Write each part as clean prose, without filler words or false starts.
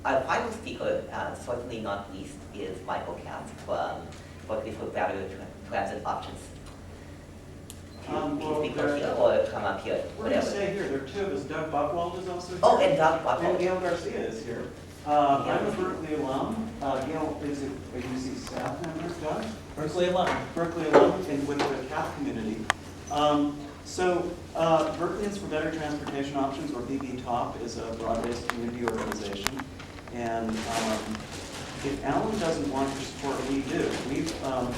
our final speaker, certainly not least, is Michael Katz from Berkeley for Better Transit Options. Well, speak up here or come up here? We're going to stay here. There are two of us. Doug Buchwald is also here. Oh, and Doug Buchwald. And Gail Garcia is here. I'm a Berkeley alum. Gail is a UC staff member. Doug? Berkeley alum. Berkeley alum and with the CAP community. Berkeleyans for Better Transportation Options, or BBTOP, is a broad-based community organization. And if Alan doesn't want your support, we do. We've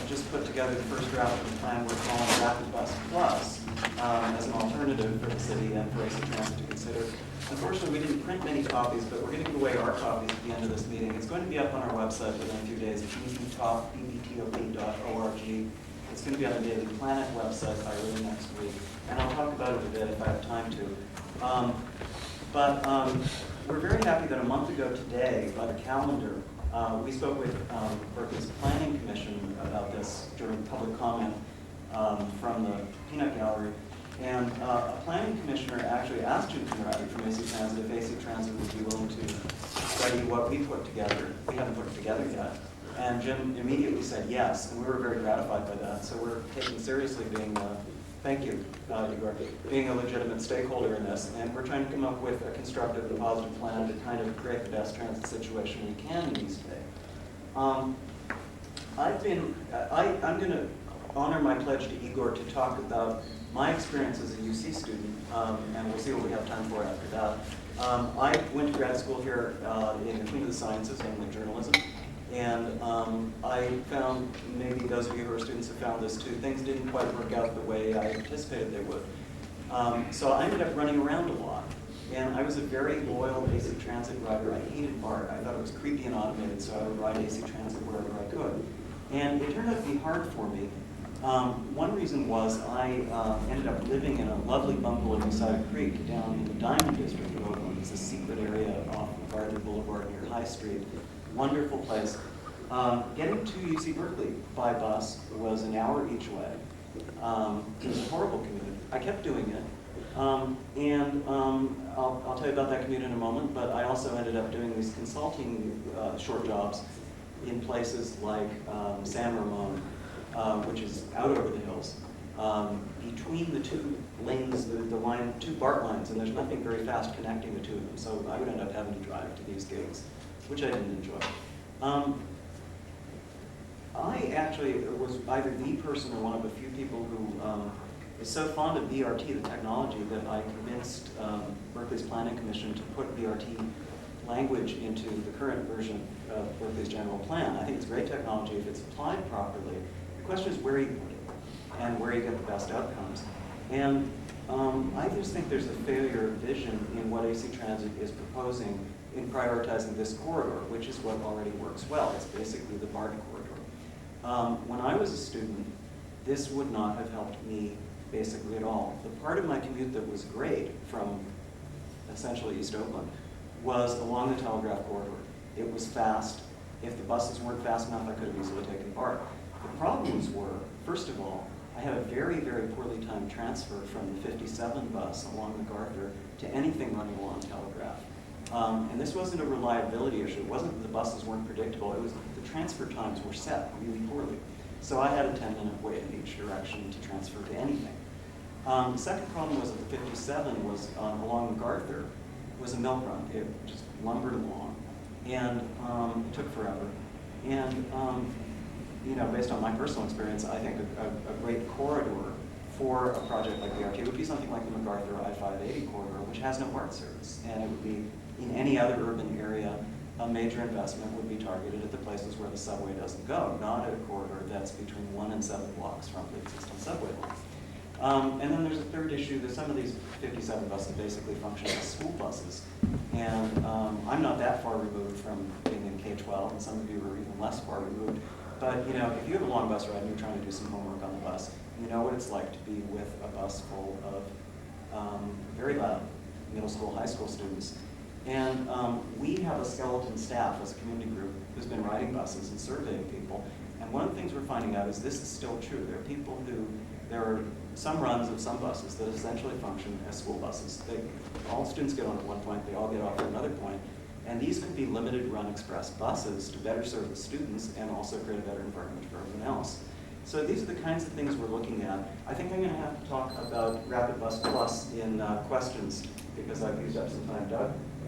just put together the first draft of the plan we're calling Rapid Bus Plus as an alternative for the city and for AC Transit to consider. Unfortunately, we didn't print many copies, but we're going to give away our copies at the end of this meeting. It's going to be up on our website within a few days, BBTOP, BBTOP.org. It's going to be on the Daily Planet website by early next week, and I'll talk about it a bit if I have time to. We're very happy that a month ago today, by the calendar, we spoke with Berkeley's Planning Commission about this during public comment from the Peanut Gallery. And a planning commissioner actually asked Jim Conradi from AC Transit if AC Transit would be willing to study what we put together. We haven't put it together yet. And Jim immediately said yes, and we were very gratified by that. So we're taking seriously being, thank you, Igor, being a legitimate stakeholder in this. And we're trying to come up with a constructive and positive plan to kind of create the best transit situation we can in East Bay. I'm going to honor my pledge to Igor to talk about my experience as a UC student, and we'll see what we have time for after that. I went to grad school here in the Queen of the Sciences, namely journalism, and I found, maybe those of you who are students have found this too, things didn't quite work out the way I anticipated they would. So I ended up running around a lot, and I was a very loyal AC Transit rider. I hated BART. I thought it was creepy and automated, so I would ride AC Transit wherever I could. And it turned out to be hard for me. One reason was I ended up living in a lovely bungalow beside a creek down in the Diamond District of Oakland. It's a secret area off Gardner Boulevard near High Street. Wonderful place. Getting to UC Berkeley by bus was an hour each way. It was a horrible commute. I kept doing it. I'll tell you about that commute in a moment, but I also ended up doing these consulting short jobs in places like San Ramon, which is out over the hills, between the two lanes, the two BART lines, and there's nothing very fast connecting the two of them, so I would end up having to drive to these gigs, which I didn't enjoy. I actually was either the person or one of a few people who is so fond of BRT, the technology, that I convinced Berkeley's Planning Commission to put BRT language into the current version of Berkeley's general plan. I think it's great technology if it's applied properly. The question is where you put it and where you get the best outcomes. And I just think there's a failure of vision in what AC Transit is proposing in prioritizing this corridor, which is what already works well. It's basically the BART corridor. When I was a student, this would not have helped me basically at all. The part of my commute that was great from essentially East Oakland was along the Telegraph corridor. It was fast. If the buses weren't fast enough, I could have easily taken BART. The problems were, first of all, I had a very, very poorly timed transfer from the 57 bus along MacArthur to anything running along Telegraph. And this wasn't a reliability issue. It wasn't that the buses weren't predictable. It was the transfer times were set really poorly. So I had a 10-minute wait in each direction to transfer to anything. The second problem was that the 57 was along MacArthur was a milk run. It just lumbered along, and it took forever. And based on my personal experience, I think a great corridor for a project like BRT would be something like the MacArthur I-580 corridor, which has no BART service, and it would be in any other urban area. A major investment would be targeted at the places where the subway doesn't go, not at a corridor that's between 1 and 7 blocks from the existing subway line. And then there's a third issue that some of these 57 buses basically function as school buses. And I'm not that far removed from being in K-12, and some of you are even less far removed. But if you have a long bus ride and you're trying to do some homework on the bus, you know what it's like to be with a bus full of very loud middle school, high school students. And we have a skeleton staff as a community group who's been riding buses and surveying people. And one of the things we're finding out is this is still true. There are some runs of some buses that essentially function as school buses. All students get on at one point, they all get off at another point, And these could be limited run express buses to better serve the students and also create a better environment for everyone else. So these are the kinds of things we're looking at. I think I'm going to have to talk about Rapid Bus Plus in questions because I've used up some time. Doug?